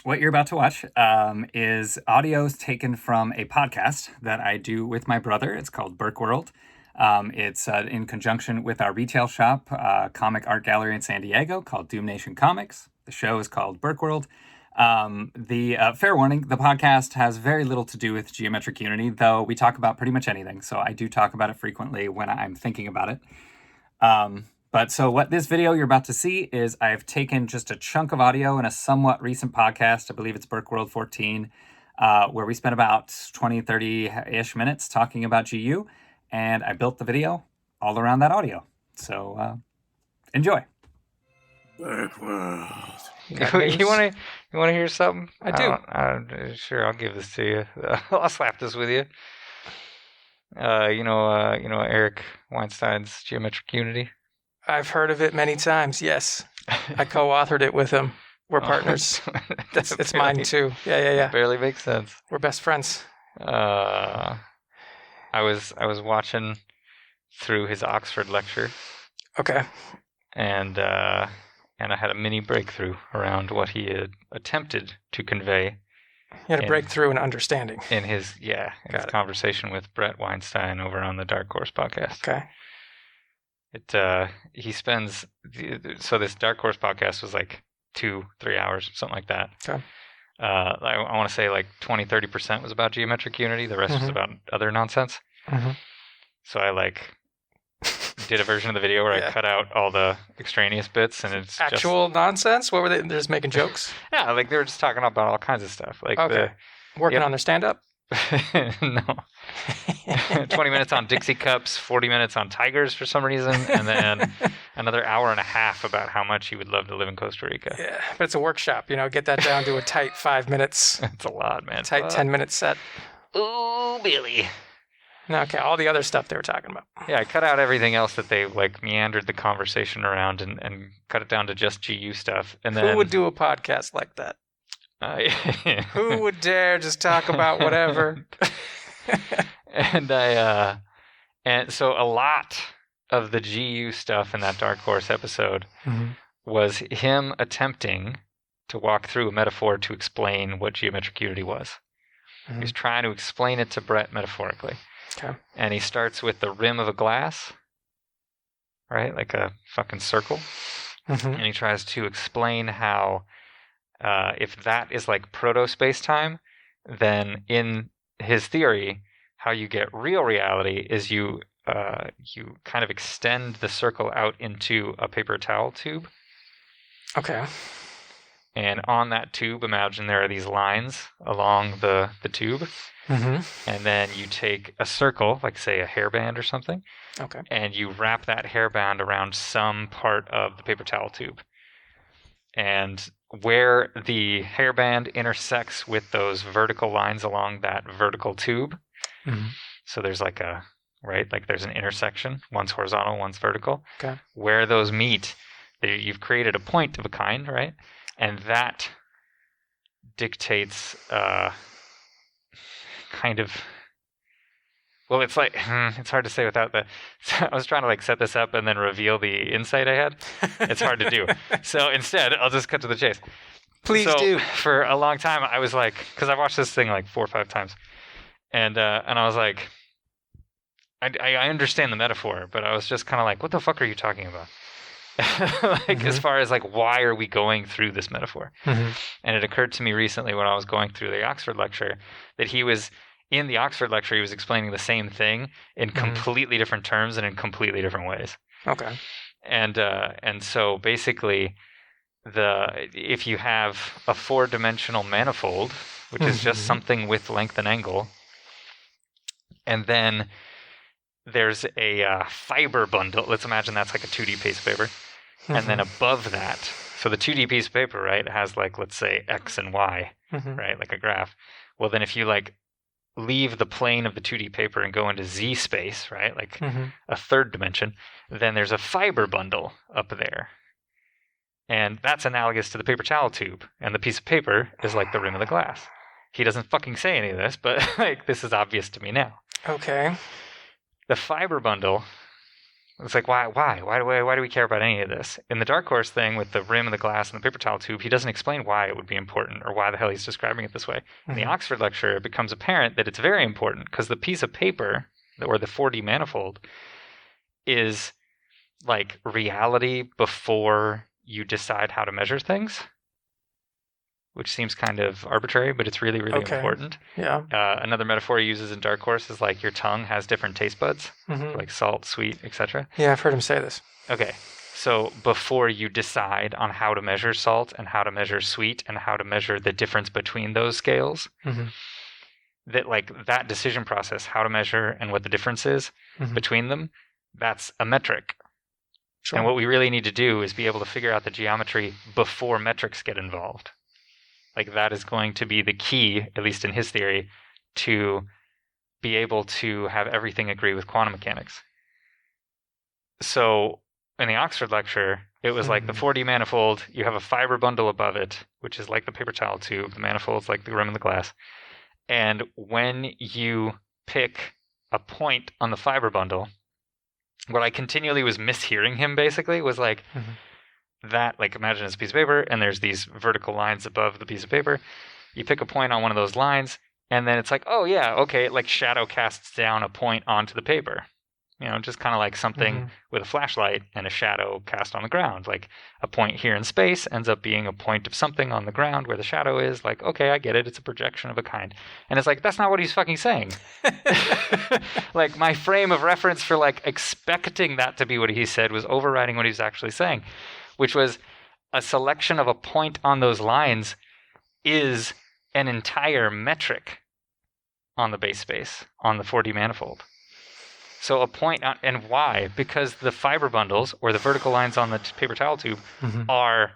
What you're about to watch is audios taken from a podcast that I do with my brother. It's called BURKE WORLD. It's in conjunction with our retail shop, comic art gallery in San Diego called Doom Nation Comics. The show is called BURKE WORLD. Fair warning, the podcast has very little to do with geometric unity, though we talk about pretty much anything. So I do talk about it frequently when I'm thinking about it. So what this video you're about to see is I've taken just a chunk of audio in a somewhat recent podcast. I believe it's BURKE WORLD 14, where we spent about 20, 30-ish minutes talking about GU, and I built the video all around that audio. So enjoy. BURKE WORLD. You want to hear something? I do. Sure, I'll give this to you. I'll slap this with you. You know Eric Weinstein's Geometric Unity? I've heard of it many times, yes. I co-authored it with him. We're partners. It's mine too. Yeah. Barely makes sense. We're best friends. I was watching through his Oxford lecture. Okay. And I had a mini breakthrough around what he had attempted to convey. He had a breakthrough in understanding. In his conversation with Brett Weinstein over on the Dark Horse podcast. Okay. He spends, so this Dark Horse podcast was like 2-3 hours, something like that. Okay. I want to say like 20-30% was about geometric unity. The rest was about other nonsense. Mm-hmm. So I did a version of the video where I cut out all the extraneous bits, and it's actual nonsense. What were they? They're just making jokes. Yeah, they were just talking about all kinds of stuff. Working on their stand-up. No. 20 minutes on Dixie Cups, 40 minutes on tigers for some reason, and then another hour and a half about how much he would love to live in Costa Rica. Yeah, but it's a workshop. Get that down to a tight 5 minutes. That's a lot, man. Tight 10-minute set. Ooh, Billy. No, okay, all the other stuff they were talking about. Yeah, I cut out everything else that they meandered the conversation around and cut it down to just GU stuff. And then who would do a podcast like that? Who would dare just talk about whatever? And so a lot of the GU stuff in that Dark Horse episode was him attempting to walk through a metaphor to explain what geometric unity was. He was trying to explain it to Brett metaphorically. Okay. And he starts with the rim of a glass, right? Like a fucking circle. And he tries to explain how if that is like proto-space-time, then in his theory, how you get real reality is you kind of extend the circle out into a paper towel tube. Okay. And on that tube, imagine there are these lines along the tube. And then you take a circle, like say a hairband or something. Okay. And you wrap that hairband around some part of the paper towel tube. And where the hairband intersects with those vertical lines along that vertical tube. So there's there's an intersection. One's horizontal, one's vertical. Okay. Where those meet, you've created a point of a kind, right? And that dictates it's hard to say without I was trying to set this up and then reveal the insight I had. It's hard to do. So instead, I'll just cut to the chase. Please do. For a long time, I was because I've watched this thing 4 or 5 times. And I was like, I understand the metaphor, but I was just kind of what the fuck are you talking about? As far as why are we going through this metaphor? And it occurred to me recently when I was going through the Oxford lecture that he was in the Oxford lecture, he was explaining the same thing in completely different terms and in completely different ways. Okay. And so basically, if you have a 4-dimensional manifold, which is just something with length and angle, and then there's a fiber bundle. Let's imagine that's like a 2D piece of paper. And then above that, so the 2D piece of paper, right, has let's say X and Y, right, like a graph. Well, then if you leave the plane of the 2D paper and go into Z space, right, a third dimension, then there's a fiber bundle up there. And that's analogous to the paper towel tube. And the piece of paper is like the rim of the glass. He doesn't fucking say any of this, but this is obvious to me now. Okay. The fiber bundle It's like, why do we care about any of this? In the Dark Horse thing with the rim of the glass and the paper towel tube, he doesn't explain why it would be important or why the hell he's describing it this way. In the Oxford lecture, it becomes apparent that it's very important because the piece of paper, or the 4D manifold, is like reality before you decide how to measure things, which seems kind of arbitrary, but it's really, really important. Yeah. Another metaphor he uses in Dark Horse is like your tongue has different taste buds, like salt, sweet, etc. Yeah, I've heard him say this. Okay, so before you decide on how to measure salt and how to measure sweet and how to measure the difference between those scales, that decision process, how to measure and what the difference is between them, that's a metric. Sure. And what we really need to do is be able to figure out the geometry before metrics get involved. Like that is going to be the key, at least in his theory, to be able to have everything agree with quantum mechanics. So in the Oxford lecture, it was like the 4D manifold, you have a fiber bundle above it, which is like the paper towel tube. The manifold's like the rim of the glass. And when you pick a point on the fiber bundle, what I continually was mishearing him basically was like, that, like, imagine it's a piece of paper and there's these vertical lines above the piece of paper. You pick a point on one of those lines and then it's like, oh yeah, okay, it like shadow casts down a point onto the paper. You know, just kind of like something with a flashlight and a shadow cast on the ground. Like a point here in space ends up being a point of something on the ground where the shadow is. Like, okay, I get it. It's a projection of a kind. And it's like, that's not what he's fucking saying. Like my frame of reference for like expecting that to be what he said was overriding what he's actually saying, which was a selection of a point on those lines is an entire metric on the base space, on the 4D manifold. So a point, and why? Because the fiber bundles, or the vertical lines on the paper towel tube, are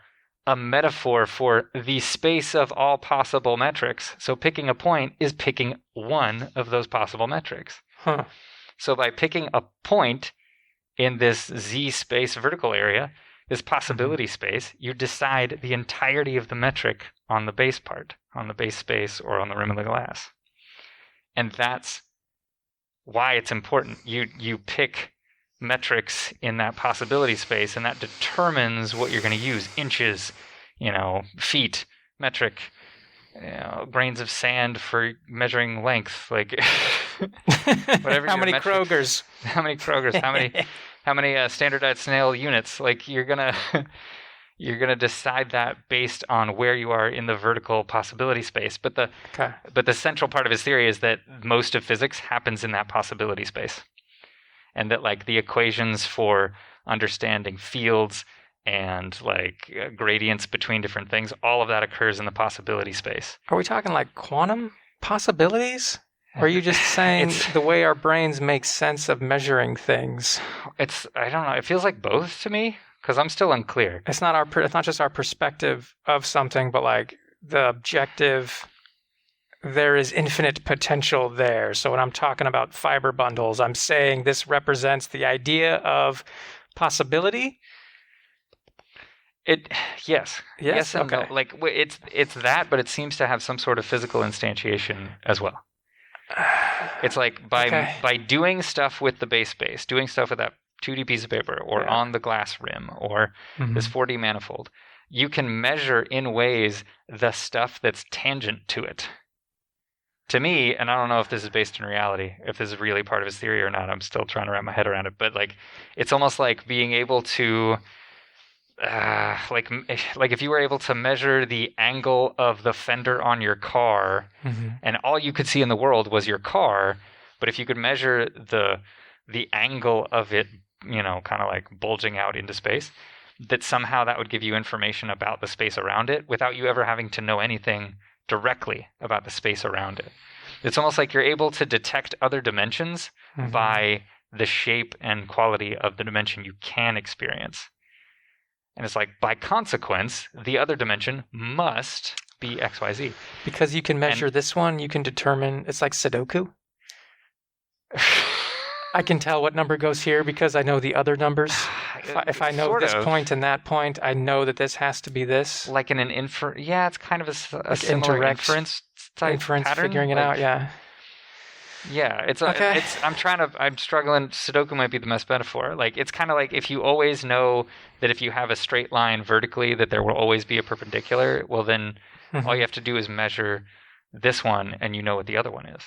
a metaphor for the space of all possible metrics. So picking a point is picking one of those possible metrics. So by picking a point in this Z space vertical area, this possibility space, you decide the entirety of the metric on the base part, on the base space, or on the rim of the glass. And that's why it's important. You pick metrics in that possibility space, and that determines what you're going to use. Inches, feet, metric, grains of sand for measuring length, like whatever. How many Krogers? How many Krogers? How many standardized snail units? Like you're gonna decide that based on where you are in the vertical possibility space. But the central part of his theory is that most of physics happens in that possibility space, and that like the equations for understanding fields and like gradients between different things, all of that occurs in the possibility space. Are we talking like quantum possibilities? Or are you just saying the way our brains make sense of measuring things? I don't know. It feels like both to me, because I'm still unclear. It's not just our perspective of something, but like the objective, there is infinite potential there. So when I'm talking about fiber bundles, I'm saying this represents the idea of possibility. Yes and okay. No. Like it's that, but it seems to have some sort of physical instantiation as well. It's like by doing stuff with the base space, doing stuff with that 2D piece of paper, or on the glass rim, or this 4D manifold, you can measure in ways the stuff that's tangent to it. To me, and I don't know if this is based in reality, if this is really part of his theory or not, I'm still trying to wrap my head around it, but like it's almost like being able to like if you were able to measure the angle of the fender on your car, and all you could see in the world was your car, but if you could measure the angle of it, kind of like bulging out into space, that somehow that would give you information about the space around it without you ever having to know anything directly about the space around it. It's almost like you're able to detect other dimensions by the shape and quality of the dimension you can experience. And it's like, by consequence, the other dimension must be XYZ. Because you can measure this one, you can determine, it's like Sudoku. I can tell what number goes here because I know the other numbers. If I know this point and that point, I know that this has to be this. Like in an it's kind of a similar inference type pattern. Figuring it out, yeah. Yeah, Okay. I'm struggling. Sudoku might be the best metaphor. Like, it's kind of like if you always know that if you have a straight line vertically, that there will always be a perpendicular, well, then all you have to do is measure this one and you know what the other one is.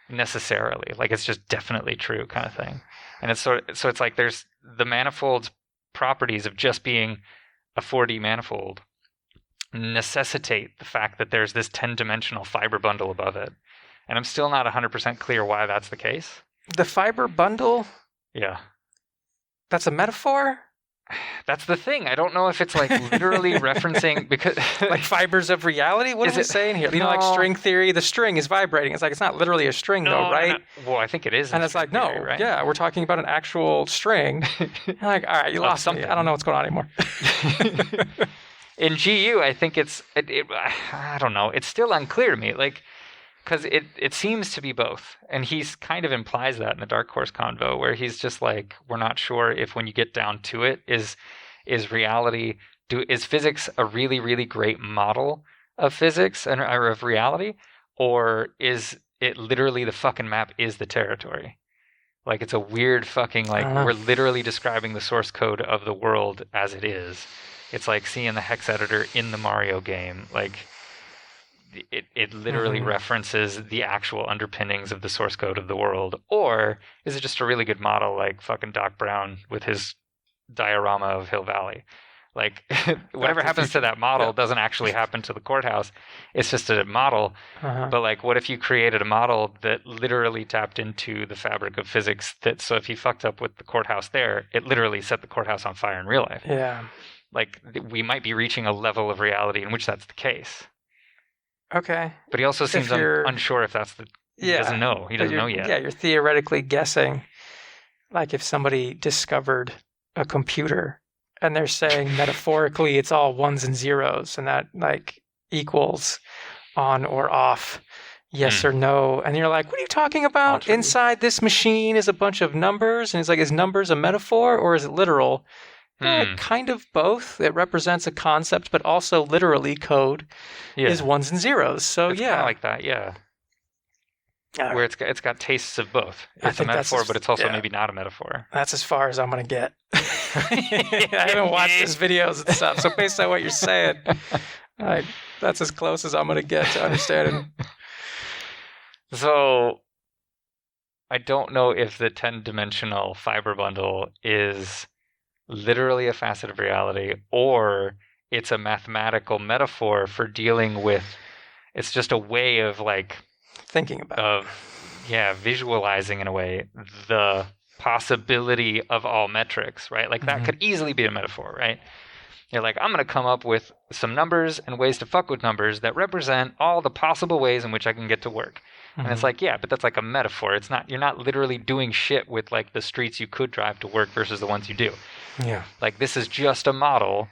Necessarily. Like, it's just definitely true kind of thing. And so it's like there's the manifold's properties of just being a 4D manifold necessitate the fact that there's this 10-dimensional fiber bundle above it. And I'm still not 100% clear why that's the case. The fiber bundle? Yeah. That's a metaphor? That's the thing. I don't know if it's like literally referencing because like fibers of reality? What are we saying here? You know, like string theory, the string is vibrating. It's like it's not literally a string though, right? Well, I think it is. And it's like, no, right? Yeah, we're talking about an actual string. I'm like, all right, you lost me. I don't know what's going on anymore. In GU, I think I don't know. It's still unclear to me. Like, because it seems to be both. And he's kind of implies that in the Dark Horse convo, where he's just like, we're not sure if when you get down to it, is reality, is physics a really, really great model of physics or of reality? Or is it literally the fucking map is the territory? Like, it's a weird fucking, like, we're literally describing the source code of the world as it is. It's like seeing the hex editor in the Mario game. Like, it literally references the actual underpinnings of the source code of the world. Or is it just a really good model like fucking Doc Brown with his diorama of Hill Valley? Like, whatever happens to that model doesn't actually happen to the courthouse. It's just a model. But like, what if you created a model that literally tapped into the fabric of physics? So if you fucked up with the courthouse there, it literally set the courthouse on fire in real life. Yeah. Like, we might be reaching a level of reality in which that's the case. Okay. But he also seems unsure if that's the... He doesn't know. He doesn't know yet. Yeah, you're theoretically guessing. Like, if somebody discovered a computer and they're saying metaphorically it's all ones and zeros and that, like, equals on or off, yes or no. And you're like, what are you talking about? Inside this machine is a bunch of numbers. And it's like, is numbers a metaphor or is it literal? Kind of both. It represents a concept, but also literally code is ones and zeros. So it's kind of like that, yeah. Where it's got tastes of both. It's a metaphor, but it's also maybe not a metaphor. That's as far as I'm going to get. I haven't watched his videos and stuff, so based on what you're saying, that's as close as I'm going to get to understanding. So, I don't know if the 10-dimensional fiber bundle is literally a facet of reality, or it's a mathematical metaphor for dealing with, it's just a way of like thinking about visualizing in a way the possibility of all metrics, right? Like that could easily be a metaphor, right? You're like, I'm going to come up with some numbers and ways to fuck with numbers that represent all the possible ways in which I can get to work. And it's like, yeah, but that's like a metaphor. It's not, you're not literally doing shit with like the streets you could drive to work versus the ones you do. Yeah. Like, this is just a model,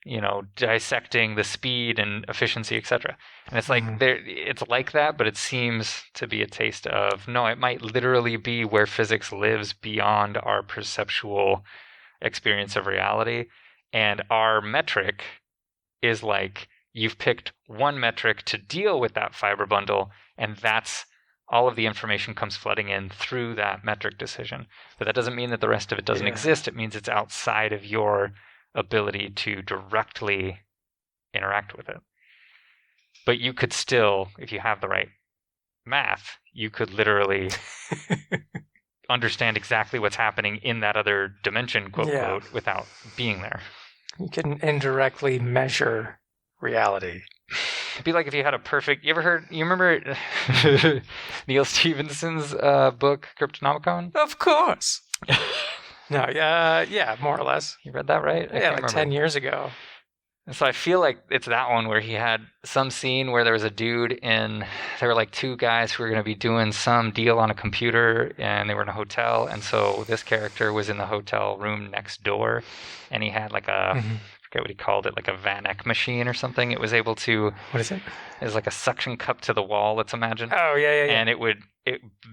you know, dissecting the speed and efficiency, etc. And it's like, it's like that, but it seems to be a taste of, no, it might literally be where physics lives beyond our perceptual experience of reality. And our metric is like, you've picked one metric to deal with that fiber bundle, and that's all of the information comes flooding in through that metric decision. But that doesn't mean that the rest of it doesn't exist. It means it's outside of your ability to directly interact with it. But you could still, if you have the right math, you could literally understand exactly what's happening in that other dimension, quote, quote, without being there. You can indirectly measure reality. It'd be like if you had a perfect... You remember Neil Stephenson's book, Cryptonomicon? Of course. No, yeah, more or less. You read that, right? Yeah, like 10 years ago. And so I feel like it's that one where he had some scene where there was a dude there were like two guys who were going to be doing some deal on a computer, and they were in a hotel. And so this character was in the hotel room next door, and he had like I forget what he called it, like a Van Eck machine or something. It was able to... What is it? It's like a suction cup to the wall, let's imagine. Oh, yeah. And it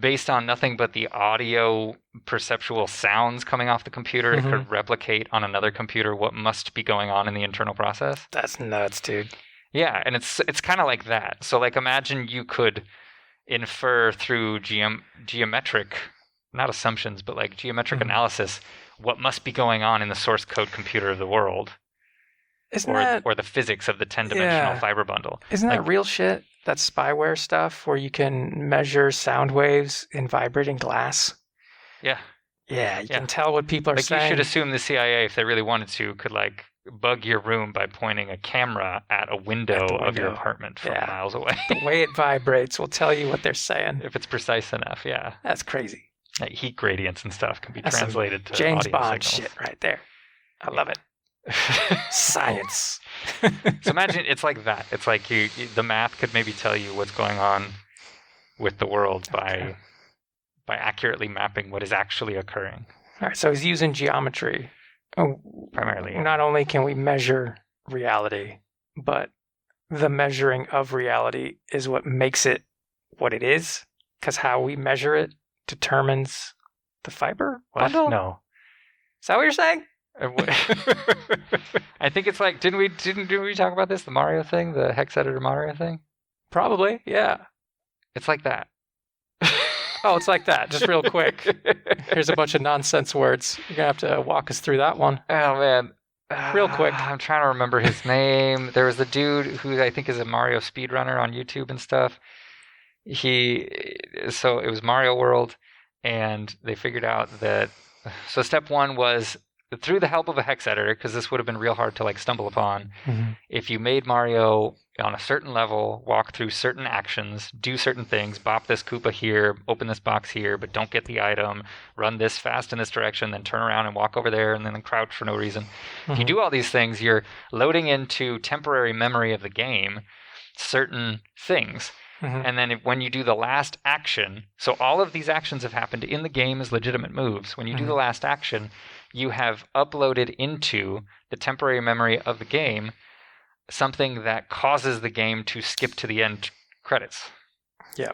based on nothing but the audio perceptual sounds coming off the computer, it could replicate on another computer what must be going on in the internal process. That's nuts, dude. Yeah, and it's kind of like that. So like, imagine you could, infer through geometric, not assumptions, but like geometric analysis, what must be going on in the source code computer of the world. Or the physics of the 10-dimensional fiber bundle. Isn't that real shit? That spyware stuff where you can measure sound waves in vibrating glass? Yeah. Yeah, you can tell what people are saying. You should assume the CIA, if they really wanted to, could like bug your room by pointing a camera at a window of your apartment from miles away. The way it vibrates will tell you what they're saying. If it's precise enough, yeah. That's crazy. Like heat gradients and stuff can be translated to James audio Bond signals. shit right there. I love it. Science. So imagine it's like that. It's like the math could maybe tell you what's going on with the world by accurately mapping what is actually occurring. All right, so he's using geometry. Primarily. Yeah. Not only can we measure reality, but the measuring of reality is what makes it what it is, because how we measure it determines the fiber bundle? No. Is that what you're saying? I think it's like didn't we talk about this, the Mario thing, the hex editor Mario thing? Probably, yeah. It's like that. Oh, it's like that. Just real quick. Here's a bunch of nonsense words. You're gonna have to walk us through that one. Oh man. Real quick. I'm trying to remember his name. There was the dude who I think is a Mario speedrunner on YouTube and stuff. So it was Mario World, and they figured out that so step one was through the help of a hex editor, because this would have been real hard to like stumble upon. Mm-hmm. If you made Mario on a certain level, walk through certain actions, do certain things, bop this Koopa here, open this box here, but don't get the item, run this fast in this direction, then turn around and walk over there, and then crouch for no reason. Mm-hmm. If you do all these things, you're loading into temporary memory of the game certain things. Mm-hmm. And then when you do the last action, so all of these actions have happened in the game as legitimate moves. When you do the last action, you have uploaded into the temporary memory of the game something that causes the game to skip to the end credits. Yeah.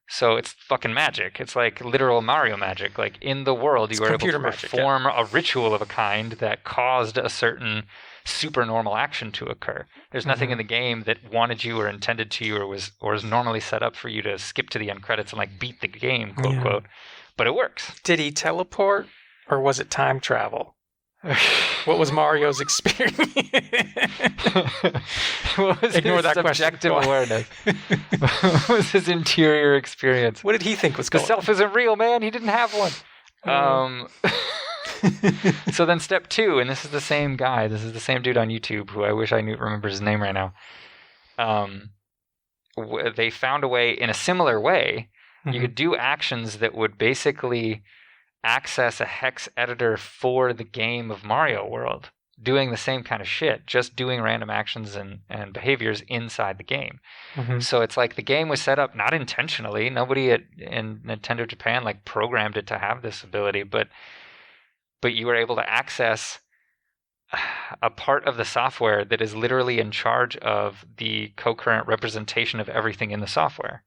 So it's fucking magic. It's like literal Mario magic. Like in the world, you were able to perform a ritual of a kind that caused a certain supernormal action to occur. There's nothing in the game that wanted you or intended to you or was normally set up for you to skip to the end credits and like beat the game, quote quote. But it works. Did he teleport or was it time travel? What was Mario's experience? What was Ignore his that subjective question. awareness? What was his interior experience? What did he think was The going self isn't real, man. He didn't have one. So then step two, and this is the same guy. This is the same dude on YouTube who I wish I remember his name right now. They found a way, in a similar way, you could do actions that would basically access a hex editor for the game of Mario World, doing the same kind of shit, just doing random actions and behaviors inside the game. So it's like the game was set up not intentionally. Nobody in Nintendo Japan like programmed it to have this ability, but you were able to access a part of the software that is literally in charge of the concurrent representation of everything in the software.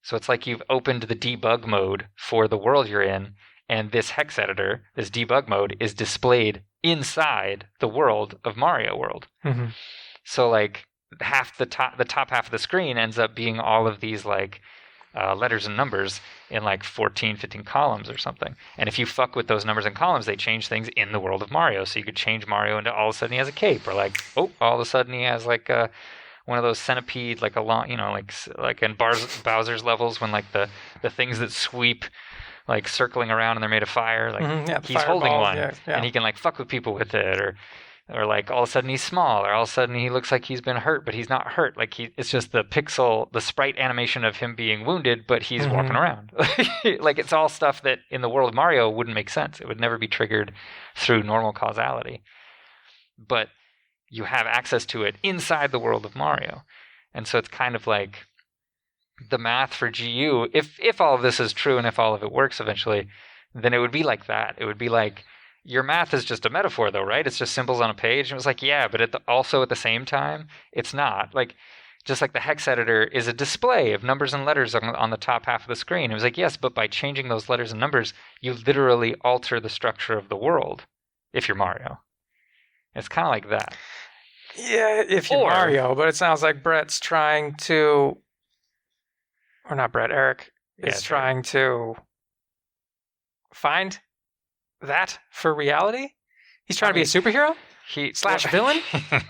So it's like you've opened the debug mode for the world you're in, and this hex editor, this debug mode, is displayed inside the world of Mario World. So like the top half of the screen ends up being all of these like letters and numbers in like 14, 15 columns or something. And if you fuck with those numbers and columns, they change things in the world of Mario. So you could change Mario into all of a sudden he has a cape, or like, all of a sudden he has like one of those centipede, like a long, like in Bowser's levels when like the things that sweep like circling around and they're made of fire, like he's holding one and he can like fuck with people with it, or like all of a sudden he's small, or all of a sudden he looks like he's been hurt, but he's not hurt. Like it's just the sprite animation of him being wounded, but he's walking around. Like it's all stuff that in the world of Mario wouldn't make sense. It would never be triggered through normal causality. But you have access to it inside the world of Mario. And so it's kind of like the math for GU, if all of this is true and if all of it works eventually, then it would be like that. It would be like, your math is just a metaphor though, right? It's just symbols on a page. And it was like, yeah, but also at the same time, it's not. Like, just like the hex editor is a display of numbers and letters on the top half of the screen. It was like, yes, but by changing those letters and numbers, you literally alter the structure of the world if you're Mario. It's kind of like that. Yeah, if you're Mario, but it sounds like Brett's trying to or not Brett, Eric is trying to find that for reality. He's trying to be a superhero / villain.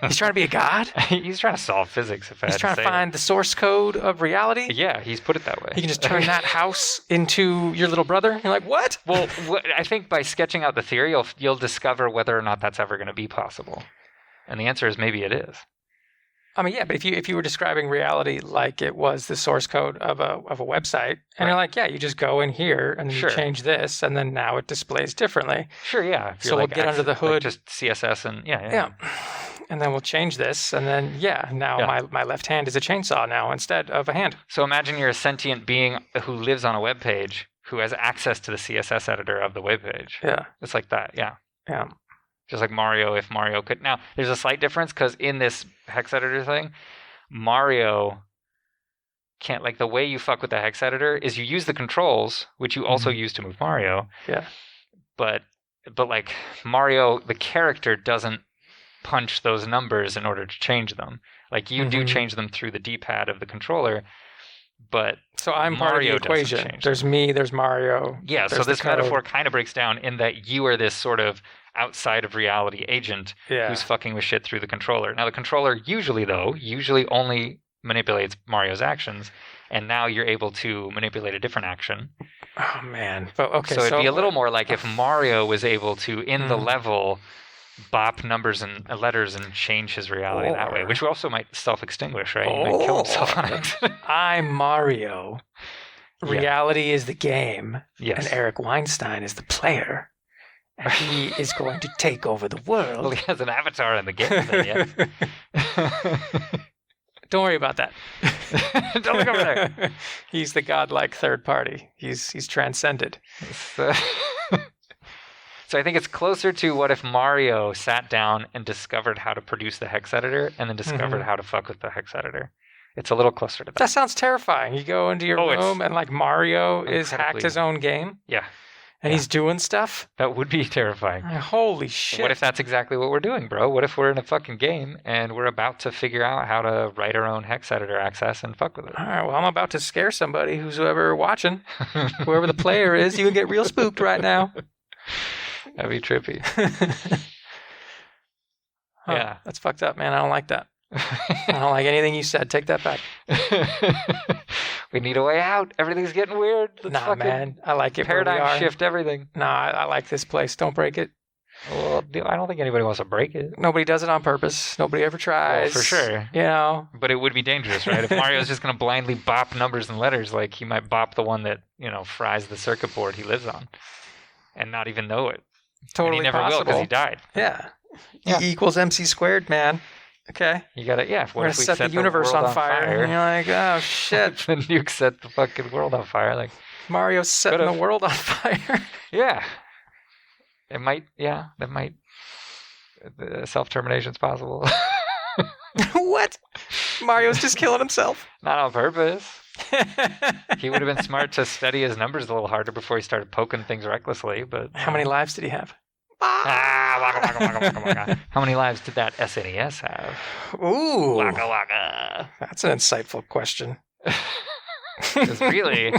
He's trying to be a god. He's trying to solve physics. He's trying to find the source code of reality. Yeah, he's put it that way. He can just turn that house into your little brother. You're like, what? Well, I think by sketching out the theory, you'll discover whether or not that's ever going to be possible. And the answer is maybe it is. I mean, yeah, but if you were describing reality like it was the source code of a website, and you're like, yeah, you just go in here and then you change this, and then now it displays differently. Sure, yeah. So we'll get under the hood, like just CSS and yeah, and then we'll change this, and then now my left hand is a chainsaw now instead of a hand. So imagine you're a sentient being who lives on a web page who has access to the CSS editor of the web page. Yeah, it's like that. Yeah. Yeah. Just like Mario, if Mario could. Now, there's a slight difference because in this hex editor thing, Mario can't, like, the way you fuck with the hex editor is you use the controls, which you also use to move Mario. Yeah. But like Mario, the character doesn't punch those numbers in order to change them. Like you do change them through the D-pad of the controller, but so I'm Mario part of the equation. There's me, there's Mario. Yeah, so this metaphor kind of breaks down in that you are this sort of outside of reality agent who's fucking with shit through the controller. Now the controller usually only manipulates Mario's actions, and now you're able to manipulate a different action. Oh man. But okay, so it'd be a little more like if Mario was able to in the level bop numbers and letters and change his reality that way, which also might self-extinguish, right? He might kill himself on accident. I'm Mario. Reality is the game. Yes. And Eric Weinstein is the player. And he is going to take over the world. Well, he has an avatar in the game, then, yes. Don't worry about that. Don't look over there. He's the godlike third party. He's transcended. So I think it's closer to what if Mario sat down and discovered how to produce the hex editor and then discovered how to fuck with the hex editor. It's a little closer to that. That sounds terrifying. You go into your room and like Mario is hacked his own game. Yeah. And he's doing stuff? That would be terrifying. Holy shit. What if that's exactly what we're doing, bro? What if we're in a fucking game and we're about to figure out how to write our own hex editor access and fuck with it? All right, well, I'm about to scare somebody who's ever watching. Whoever the player is, you can get real spooked right now. That'd be trippy. Yeah. That's fucked up, man. I don't like that. I don't like anything you said. Take that back. We need a way out. Everything's getting weird. Let's man. I like it. Paradigm shift everything. No, I like this place. Don't break it. Well, I don't think anybody wants to break it. Nobody does it on purpose. Nobody ever tries. Well, for sure. You know. But it would be dangerous, right? If Mario's just going to blindly bop numbers and letters, like he might bop the one that, fries the circuit board he lives on and not even know it. Totally and he never possible. will because he died. Yeah. E equals MC squared, man. Okay. You got to, We're going to set the universe on fire. And you're like, oh, shit. The nuke set the fucking world on fire. Like Mario's setting the world on fire. Yeah. It might, that might, self-termination's possible. What? Mario's just killing himself. Not on purpose. He would have been smart to study his numbers a little harder before he started poking things recklessly. But how many lives did he have? How many lives did that SNES have? Ooh. Waka waka. That's an insightful question. Because really,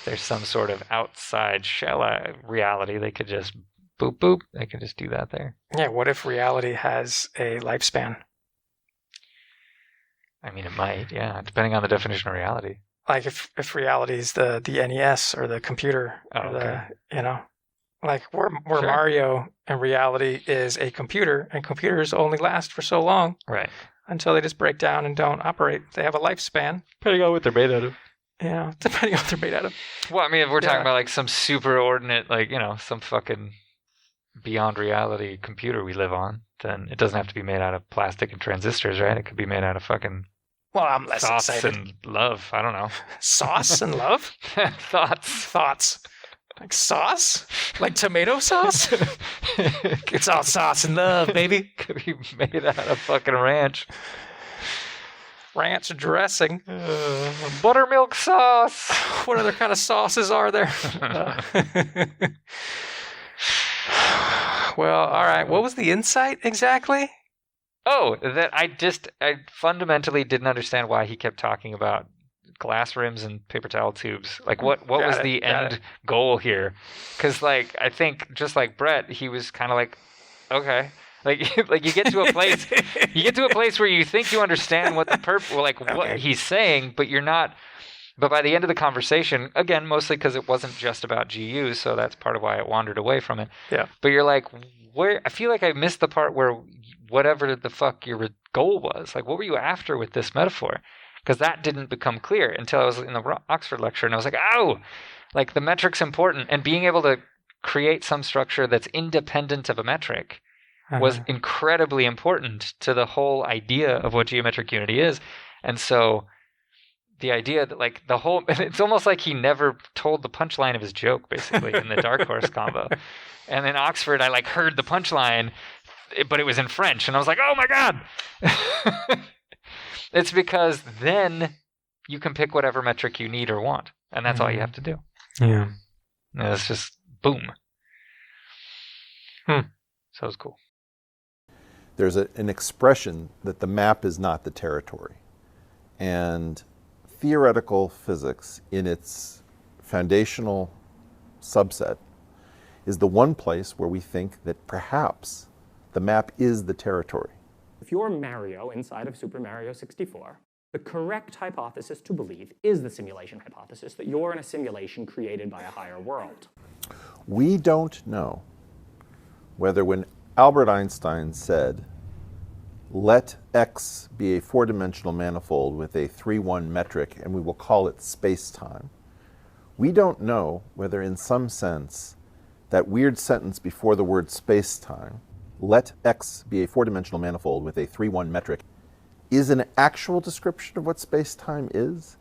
there's some sort of outside shell reality. They could just boop, boop. They could just do that there. Yeah, what if reality has a lifespan? I mean, it might, depending on the definition of reality. Like if reality is the NES or the computer, or like where Mario in reality is a computer, and computers only last for so long, right? Until they just break down and don't operate. They have a lifespan. Depending on what they're made out of. Yeah, depending on what they're made out of. Well, I mean, if we're talking about like some super ordinate, like some fucking beyond reality computer we live on, then it doesn't have to be made out of plastic and transistors, right? It could be made out of fucking. Well, I'm less sauce excited. And love. I don't know. Sauce and love? Thoughts. Like sauce? Like tomato sauce? It's all sauce and love, baby. Could be made out of fucking ranch. Ranch dressing. Buttermilk sauce. What other kind of sauces are there? Well, all right. What was the insight exactly? Oh, that I fundamentally didn't understand why he kept talking about glass rims and paper towel tubes? Like, what was the Got end it. goal here? Because, like, I think just like Brett, he was kind of like, okay, like, like you get to a place where you think you understand what what he's saying, but you're not. But by the end of the conversation, again, mostly because it wasn't just about GU, so that's part of why I wandered away from it. Yeah. But you're like, where? I feel like I missed the part where whatever the fuck your goal was. Like, what were you after with this metaphor? Because that didn't become clear until I was in the Oxford lecture, and I was like, oh, like the metric's important, and being able to create some structure that's independent of a metric was incredibly important to the whole idea of what geometric unity is. And so the idea that like the whole, it's almost like he never told the punchline of his joke, basically, in the Dark Horse combo. And in Oxford, I like heard the punchline, but it was in French, and I was like, oh my God. It's because then you can pick whatever metric you need or want, and that's all you have to do. Yeah. And it's just boom. So it was cool. There's an expression that the map is not the territory. And theoretical physics, in its foundational subset, is the one place where we think that perhaps the map is the territory. If you're Mario inside of Super Mario 64, the correct hypothesis to believe is the simulation hypothesis, that you're in a simulation created by a higher world. We don't know whether when Albert Einstein said, let X be a four-dimensional manifold with a 3-1 metric, and we will call it space-time, we don't know whether in some sense that weird sentence before the word space-time, let X be a four-dimensional manifold with a 3-1 metric, is an actual description of what space-time is,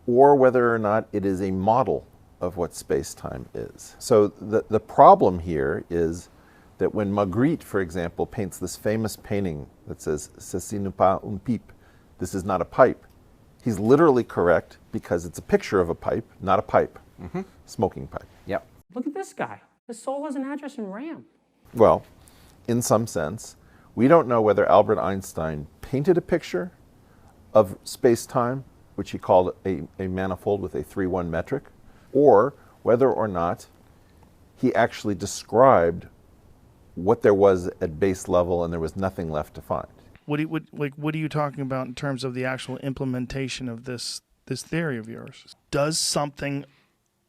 or whether or not it is a model of what space-time is. So the problem here is that when Magritte, for example, paints this famous painting that says, "Ceci n'est pas une pipe," this is not a pipe, he's literally correct because it's a picture of a pipe, not a pipe, smoking pipe. Yep. Look at this guy. His soul has an address in RAM. Well, in some sense, we don't know whether Albert Einstein painted a picture of space-time, which he called a manifold with a 3-1 metric, or whether or not he actually described what there was at base level and there was nothing left to find. What are you talking about in terms of the actual implementation of this theory of yours? Does something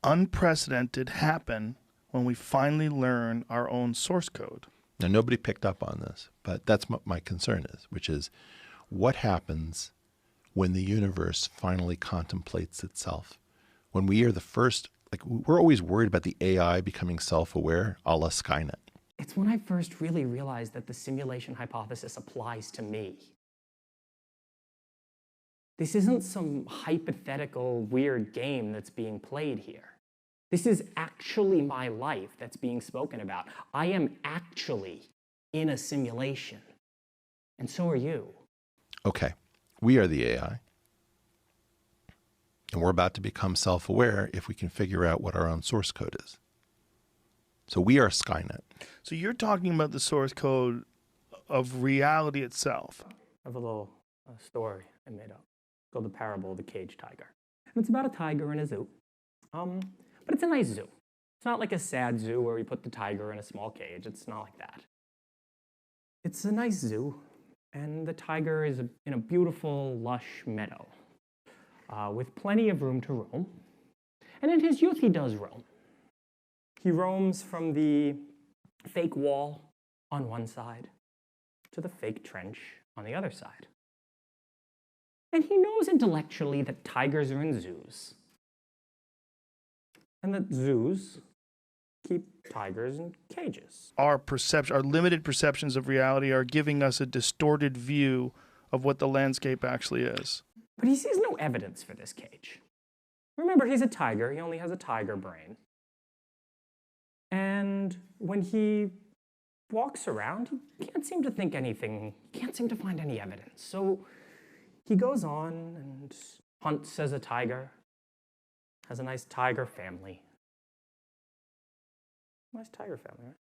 unprecedented happen when we finally learn our own source code? Now, nobody picked up on this, but that's what my concern is, which is what happens when the universe finally contemplates itself? When we are the first, like we're always worried about the AI becoming self-aware, a la Skynet. It's when I first really realized that the simulation hypothesis applies to me. This isn't some hypothetical weird game that's being played here. This is actually my life that's being spoken about. I am actually in a simulation. And so are you. Okay, we are the AI. And we're about to become self-aware if we can figure out what our own source code is. So we are Skynet. So you're talking about the source code of reality itself. I have a little story I made up. It's called The Parable of the Caged Tiger. And it's about a tiger in a zoo. But it's a nice zoo. It's not like a sad zoo where we put the tiger in a small cage. It's not like that. It's a nice zoo, and the tiger is in a beautiful, lush meadow with plenty of room to roam. And in his youth, he does roam. He roams from the fake wall on one side to the fake trench on the other side. And he knows intellectually that tigers are in zoos, and that zoos keep tigers in cages. Our limited perceptions of reality are giving us a distorted view of what the landscape actually is. But he sees no evidence for this cage. Remember, he's a tiger. He only has a tiger brain. And when he walks around, he can't seem to think anything, can't seem to find any evidence. So he goes on and hunts as a tiger, has a nice tiger family. Nice tiger family, right?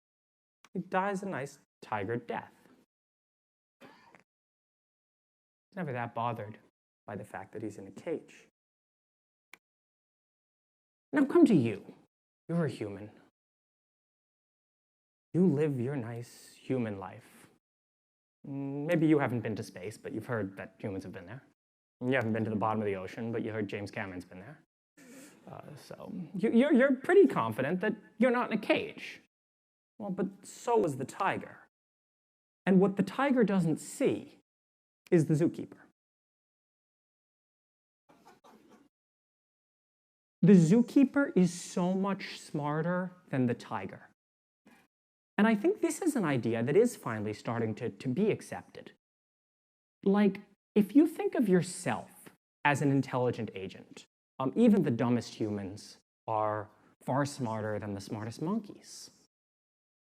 He dies a nice tiger death. He's never that bothered by the fact that he's in a cage. Now come to you. You're a human. You live your nice human life. Maybe you haven't been to space, but you've heard that humans have been there. You haven't been to the bottom of the ocean, but you heard James Cameron's been there. So you're pretty confident that you're not in a cage. Well, but so is the tiger. And what the tiger doesn't see is the zookeeper. The zookeeper is so much smarter than the tiger. And I think this is an idea that is finally starting to be accepted. Like, if you think of yourself as an intelligent agent, even the dumbest humans are far smarter than the smartest monkeys.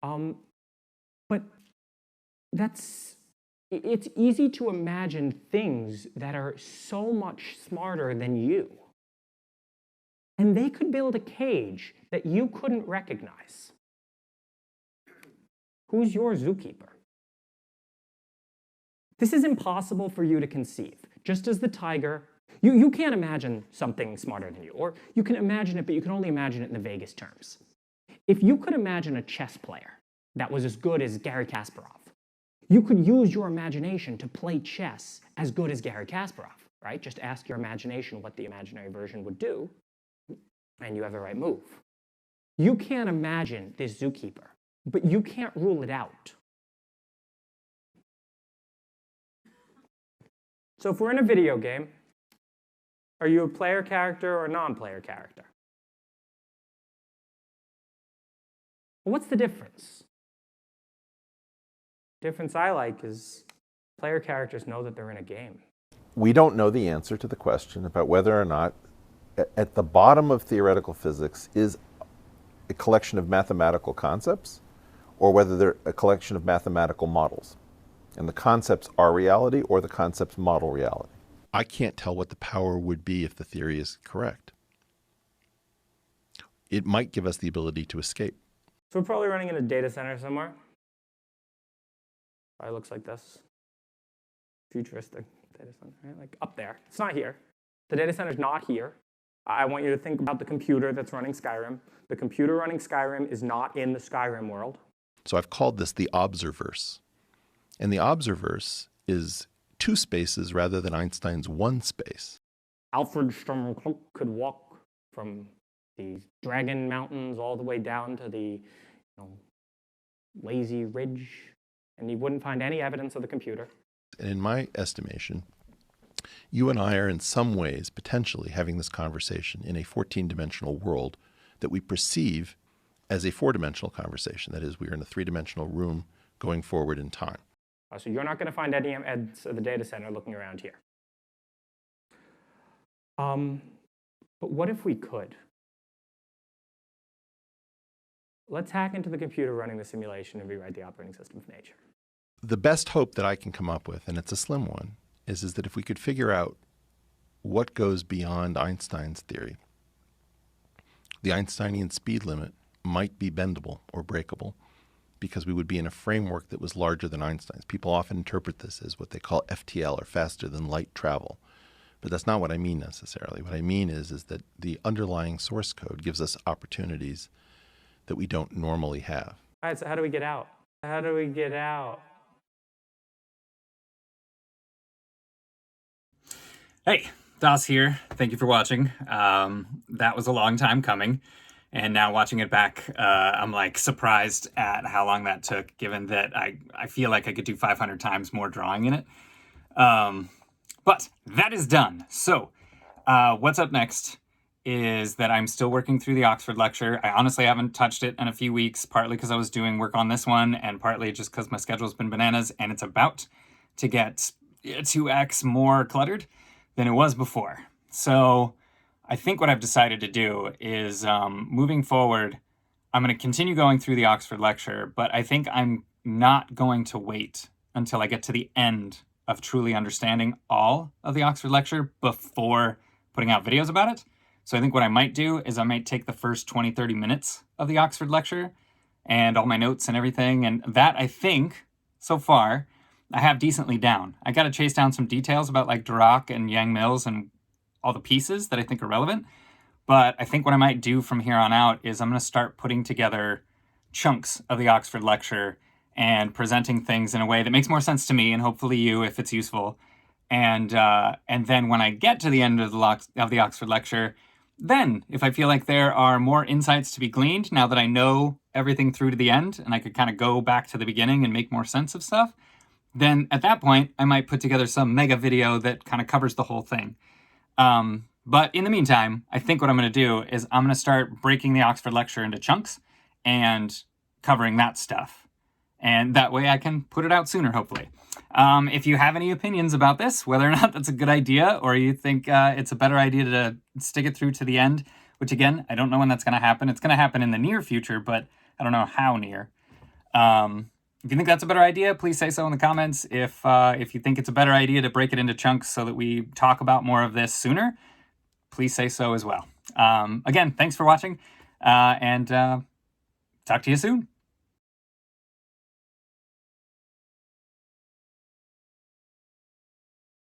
But it's easy to imagine things that are so much smarter than you. And they could build a cage that you couldn't recognize. Who's your zookeeper? This is impossible for you to conceive. Just as the tiger, you can't imagine something smarter than you. Or you can imagine it, but you can only imagine it in the vaguest terms. If you could imagine a chess player that was as good as Garry Kasparov, you could use your imagination to play chess as good as Garry Kasparov, right? Just ask your imagination what the imaginary version would do, and you have the right move. You can't imagine this zookeeper, but you can't rule it out. So if we're in a video game, are you a player character or a non-player character? Well, what's the difference? The difference I like is player characters know that they're in a game. We don't know the answer to the question about whether or not at the bottom of theoretical physics is a collection of mathematical concepts or whether they're a collection of mathematical models. And the concepts are reality or the concepts model reality. I can't tell what the power would be if the theory is correct. It might give us the ability to escape. So we're probably running in a data center somewhere. Probably looks like this. Futuristic data center, right? Like up there. It's not here. The data center's not here. I want you to think about the computer that's running Skyrim. The computer running Skyrim is not in the Skyrim world. So I've called this the observerse. And the observerse is two spaces rather than Einstein's one space. Alfred Sturm could walk from the Dragon Mountains all the way down to the Lazy Ridge, and he wouldn't find any evidence of the computer. And in my estimation, you and I are in some ways potentially having this conversation in a 14-dimensional world that we perceive as a 4-dimensional conversation. That is, we are in a 3-dimensional room going forward in time. So you're not going to find any eds of the data center looking around here. But what if we could? Let's hack into the computer running the simulation and rewrite the operating system of nature. The best hope that I can come up with, and it's a slim one, is that if we could figure out what goes beyond Einstein's theory, the Einsteinian speed limit might be bendable or breakable because we would be in a framework that was larger than Einstein's. People often interpret this as what they call FTL, or faster than light travel. But that's not what I mean necessarily. What I mean is that the underlying source code gives us opportunities that we don't normally have. All right, so how do we get out? How do we get out? Hey, Das here. Thank you for watching. That was a long time coming. And now watching it back, I'm like surprised at how long that took, given that I feel like I could do 500 times more drawing in it. But that is done. So what's up next is that I'm still working through the Oxford lecture. I honestly haven't touched it in a few weeks, partly because I was doing work on this one and partly just because my schedule's been bananas and it's about to get 2x more cluttered than it was before. So I think what I've decided to do is moving forward, I'm going to continue going through the Oxford lecture, but I think I'm not going to wait until I get to the end of truly understanding all of the Oxford lecture before putting out videos about it. So I think what I might do is I might take the first 20, 30 minutes of the Oxford lecture and all my notes and everything. And that, I think, so far, I have decently down. I got to chase down some details about like Dirac and Yang-Mills and all the pieces that I think are relevant. But I think what I might do from here on out is I'm going to start putting together chunks of the Oxford lecture and presenting things in a way that makes more sense to me and hopefully you if it's useful. And then when I get to the end of the Oxford lecture, then if I feel like there are more insights to be gleaned now that I know everything through to the end and I could kind of go back to the beginning and make more sense of stuff, then at that point I might put together some mega video that kind of covers the whole thing. But in the meantime, I think what I'm going to do is I'm going to start breaking the Oxford lecture into chunks and covering that stuff. And that way I can put it out sooner, hopefully. If you have any opinions about this, whether or not that's a good idea, or you think it's a better idea to stick it through to the end, which again, I don't know when that's going to happen. It's going to happen in the near future, but I don't know how near. If you think that's a better idea, please say so in the comments. If you think it's a better idea to break it into chunks so that we talk about more of this sooner, please say so as well. Again, thanks for watching, and talk to you soon.